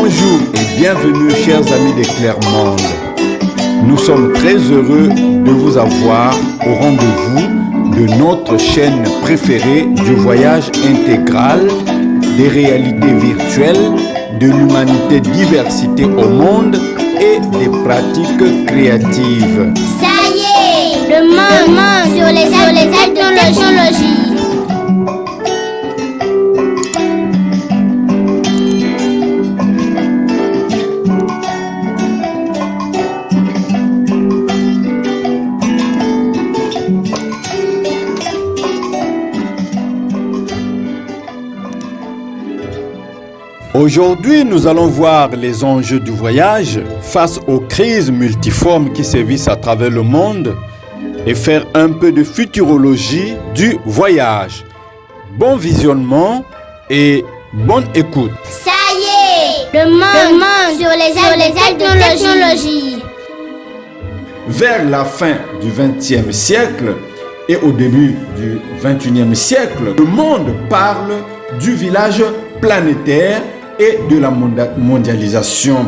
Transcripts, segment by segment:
Bonjour et bienvenue chers amis d'Éclair Monde. Nous sommes très heureux de vous avoir au rendez-vous de notre chaîne préférée du voyage intégral, des réalités virtuelles, de l'humanité diversité au monde et des pratiques créatives. Ça y est, le monde sur les technologies. Aujourd'hui, nous allons voir les enjeux du voyage face aux crises multiformes qui sévissent à travers le monde et faire un peu de futurologie du voyage. Bon visionnement et bonne écoute. Ça y est, le monde sur les technologies. Vers la fin du XXe siècle et au début du XXIe siècle, le monde parle du village planétaire et de la mondialisation.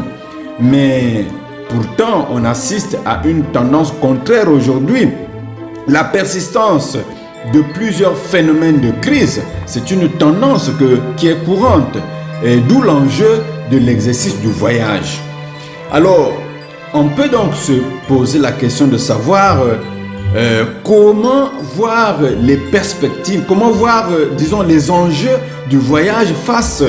Mais pourtant, on assiste à une tendance contraire aujourd'hui. La persistance de plusieurs phénomènes de crise, c'est une tendance qui est courante, et d'où l'enjeu de l'exercice du voyage. Alors, on peut donc se poser la question de savoir comment voir les perspectives, comment voir, disons, les enjeux du voyage face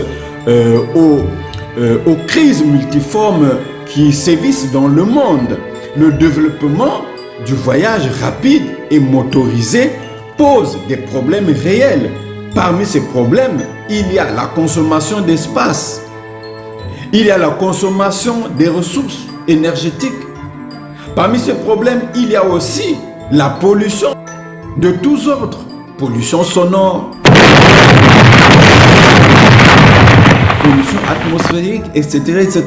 aux crises multiformes qui sévissent dans le monde. Le développement du voyage rapide et motorisé pose des problèmes réels. Parmi ces problèmes, il y a la consommation d'espace, il y a la consommation des ressources énergétiques. Parmi ces problèmes, il y a aussi la pollution de tous ordres, pollution sonore, pollution atmosphérique, etc., etc.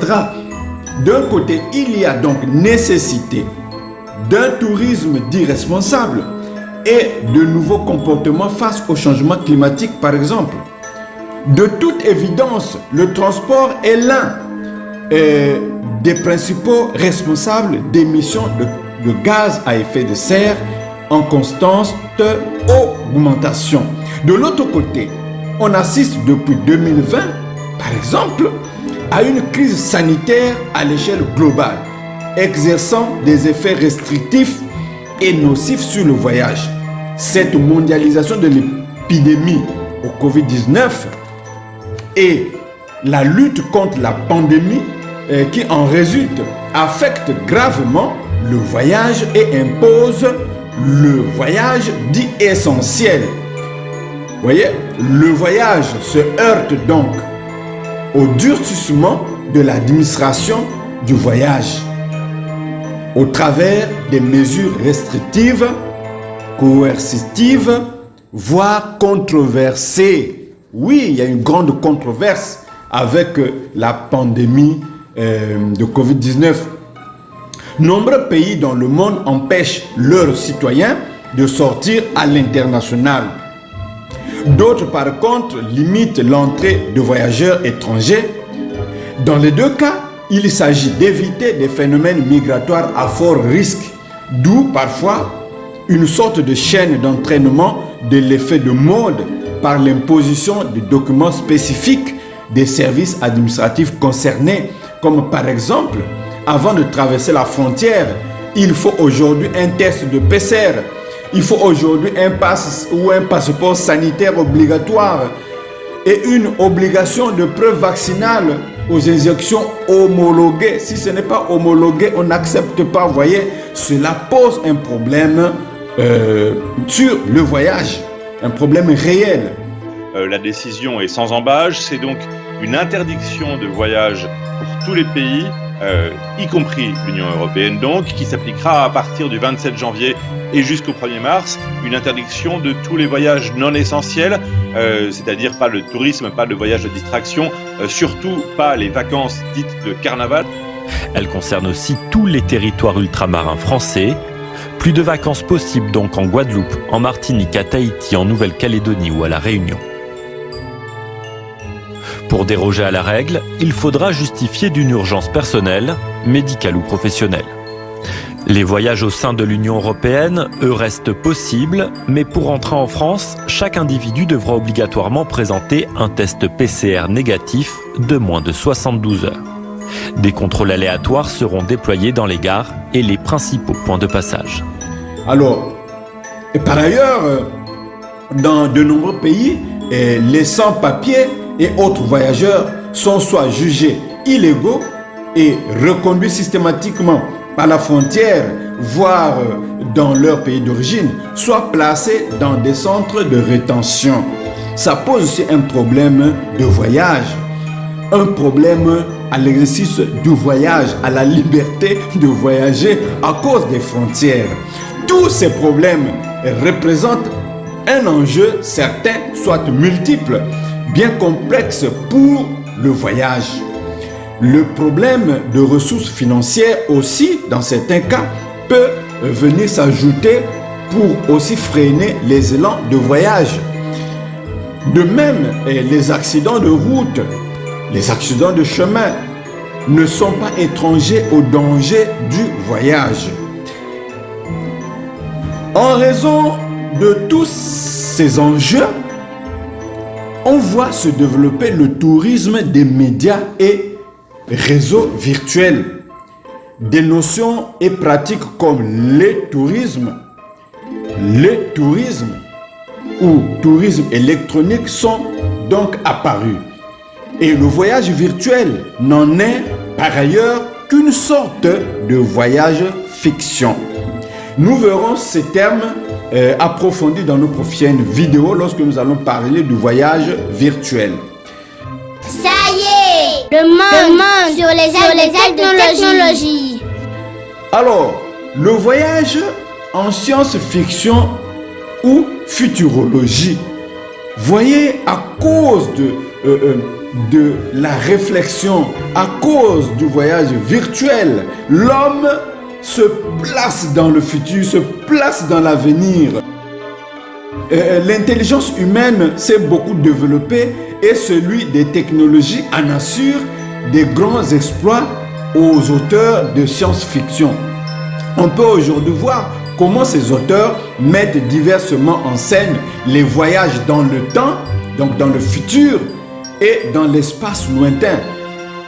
D'un côté, il y a donc nécessité d'un tourisme dit responsable et de nouveaux comportements face au changement climatique, par exemple. De toute évidence, le transport est l'un des principaux responsables d'émissions de gaz à effet de serre en constante augmentation. De l'autre côté, on assiste depuis 2020, par exemple, à une crise sanitaire à l'échelle globale, exerçant des effets restrictifs et nocifs sur le voyage. Cette mondialisation de l'épidémie au Covid-19 et la lutte contre la pandémie qui en résulte affecte gravement le voyage et impose le voyage dit essentiel. Vous voyez, le voyage se heurte donc au durcissement de l'administration du voyage au travers des mesures restrictives, coercitives, voire controversées. Oui, il y a une grande controverse avec la pandémie de Covid-19. Nombreux pays dans le monde empêchent leurs citoyens de sortir à l'international. D'autres, par contre, limitent l'entrée de voyageurs étrangers. Dans les deux cas, il s'agit d'éviter des phénomènes migratoires à fort risque, d'où parfois une sorte de chaîne d'entraînement de l'effet de mode par l'imposition de documents spécifiques des services administratifs concernés, comme par exemple, avant de traverser la frontière, il faut aujourd'hui un test de PCR. Il faut aujourd'hui un pass ou un passeport sanitaire obligatoire et une obligation de preuve vaccinale aux injections homologuées. Si ce n'est pas homologué, on n'accepte pas. Vous voyez, cela pose un problème sur le voyage, un problème réel. La décision est sans embâche, c'est donc une interdiction de voyage pour tous les pays, y compris l'Union européenne donc, qui s'appliquera à partir du 27 janvier et jusqu'au 1er mars, une interdiction de tous les voyages non essentiels, c'est-à-dire pas le tourisme, pas le voyage de distraction, surtout pas les vacances dites de carnaval. Elle concerne aussi tous les territoires ultramarins français. Plus de vacances possibles donc en Guadeloupe, en Martinique, à Tahiti, en Nouvelle-Calédonie ou à La Réunion. Pour déroger à la règle, il faudra justifier d'une urgence personnelle, médicale ou professionnelle. Les voyages au sein de l'Union européenne, eux, restent possibles, mais pour entrer en France, chaque individu devra obligatoirement présenter un test PCR négatif de moins de 72 heures. Des contrôles aléatoires seront déployés dans les gares et les principaux points de passage. Alors, et par ailleurs, dans de nombreux pays, les sans-papiers et autres voyageurs sont soit jugés illégaux et reconduits systématiquement à la frontière, voire dans leur pays d'origine, soit placés dans des centres de rétention. Ça pose aussi un problème de voyage, un problème à l'exercice du voyage, à la liberté de voyager à cause des frontières. Tous ces problèmes représentent un enjeu certain, soit multiple, bien complexe pour le voyage. Le problème de ressources financières aussi, dans certains cas, peut venir s'ajouter pour aussi freiner les élans de voyage. De même, les accidents de route, les accidents de chemin ne sont pas étrangers au danger du voyage. En raison de tous ces enjeux, on voit se développer le tourisme des médias et réseaux virtuels. Des notions et pratiques comme le tourisme ou tourisme électronique sont donc apparus. Et le voyage virtuel n'en est par ailleurs qu'une sorte de voyage fiction. Nous verrons ces termes approfondis dans nos prochaines vidéos lorsque nous allons parler du voyage virtuel. Ça y est, le monde sur les ailes de technologie. Alors, le voyage en science-fiction ou futurologie. Voyez, à cause de la réflexion, à cause du voyage virtuel, l'homme se place dans le futur, se place dans l'avenir. L'intelligence humaine s'est beaucoup développée et celui des technologies en assure des grands exploits aux auteurs de science-fiction. On peut aujourd'hui voir comment ces auteurs mettent diversement en scène les voyages dans le temps, donc dans le futur et dans l'espace lointain.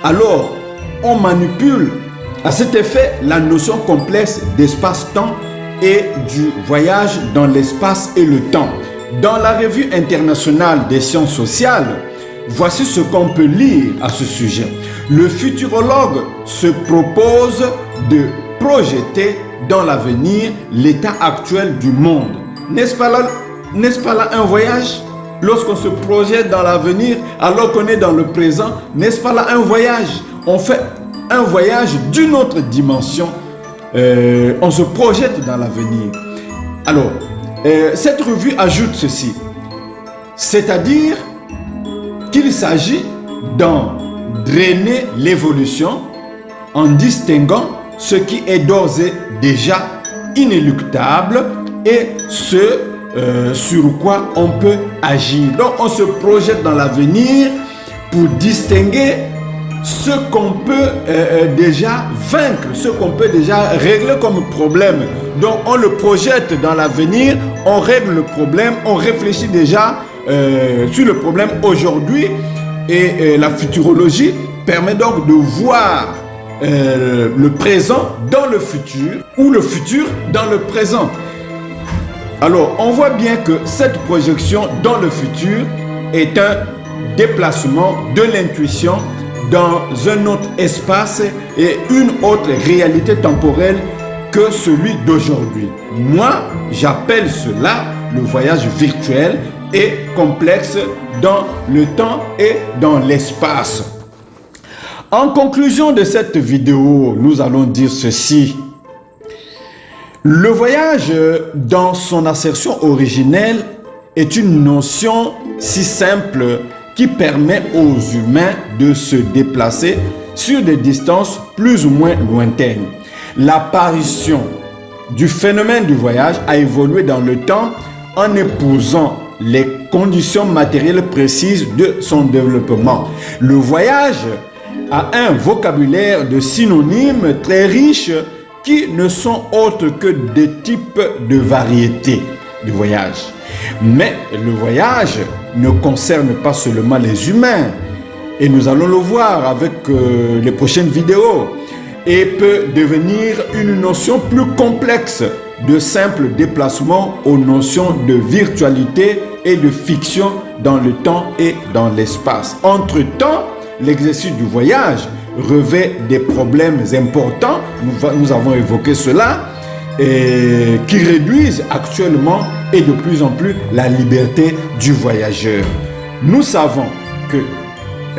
Alors, on manipule à cet effet la notion complexe d'espace-temps et du voyage dans l'espace et le temps. Dans la Revue internationale des sciences sociales, voici ce qu'on peut lire à ce sujet. Le futurologue se propose de projeter dans l'avenir l'état actuel du monde. N'est-ce pas là un voyage? Lorsqu'on se projette dans l'avenir alors qu'on est dans le présent, n'est-ce pas là un voyage? On fait un voyage d'une autre dimension. On se projette dans l'avenir. Alors, cette revue ajoute ceci. C'est-à-dire qu'il s'agit d'en drainer l'évolution en distinguant ce qui est d'ores et déjà inéluctable et ce sur quoi on peut agir. Donc on se projette dans l'avenir pour distinguer ce qu'on peut déjà vaincre, ce qu'on peut déjà régler comme problème. Donc on le projette dans l'avenir, on règle le problème, on réfléchit déjà sur le problème aujourd'hui et la futurologie permet donc de voir le présent dans le futur ou le futur dans le présent. Alors, on voit bien que cette projection dans le futur est un déplacement de l'intuition dans un autre espace et une autre réalité temporelle que celui d'aujourd'hui. Moi, j'appelle cela le voyage virtuel et complexe dans le temps et dans l'espace. En conclusion de cette vidéo, nous allons dire ceci. Le voyage, dans son assertion originelle, est une notion si simple qui permet aux humains de se déplacer sur des distances plus ou moins lointaines. L'apparition du phénomène du voyage a évolué dans le temps en épousant les conditions matérielles précises de son développement. Le voyage a un vocabulaire de synonymes très riche qui ne sont autres que des types de variétés de voyage. Mais le voyage ne concerne pas seulement les humains, et nous allons le voir avec les prochaines vidéos, et peut devenir une notion plus complexe, de simple déplacement aux notions de virtualité et de fiction dans le temps et dans l'espace. Entre-temps, l'exercice du voyage revêt des problèmes importants, nous avons évoqué cela, et qui réduisent actuellement et de plus en plus la liberté du voyageur. Nous savons que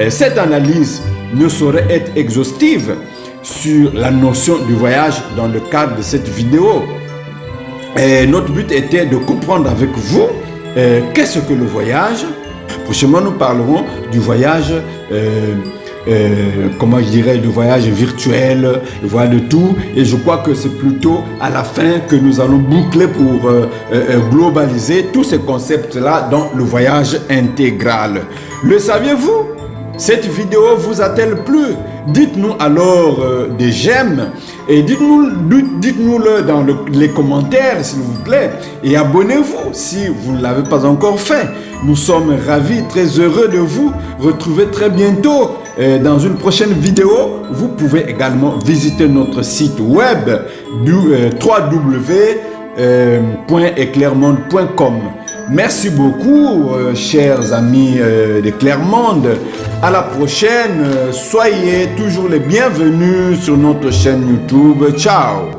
cette analyse ne saurait être exhaustive sur la notion du voyage dans le cadre de cette vidéo. Et notre but était de comprendre avec vous qu'est-ce que le voyage. Prochainement, nous parlerons du voyage le voyage virtuel, le voyage de tout, et je crois que c'est plutôt à la fin que nous allons boucler pour globaliser tous ces concepts-là dans le voyage intégral. Le saviez-vous? Cette vidéo vous a-t-elle plu? Dites-nous alors des j'aime et dites-nous-le dans les commentaires s'il vous plaît, et abonnez-vous si vous ne l'avez pas encore fait. Nous sommes ravis, très heureux de vous retrouver très bientôt dans une prochaine vidéo. Vous pouvez également visiter notre site web www.eclairmonde.com. Merci beaucoup, chers amis de Clermonde. À la prochaine. Soyez toujours les bienvenus sur notre chaîne YouTube. Ciao.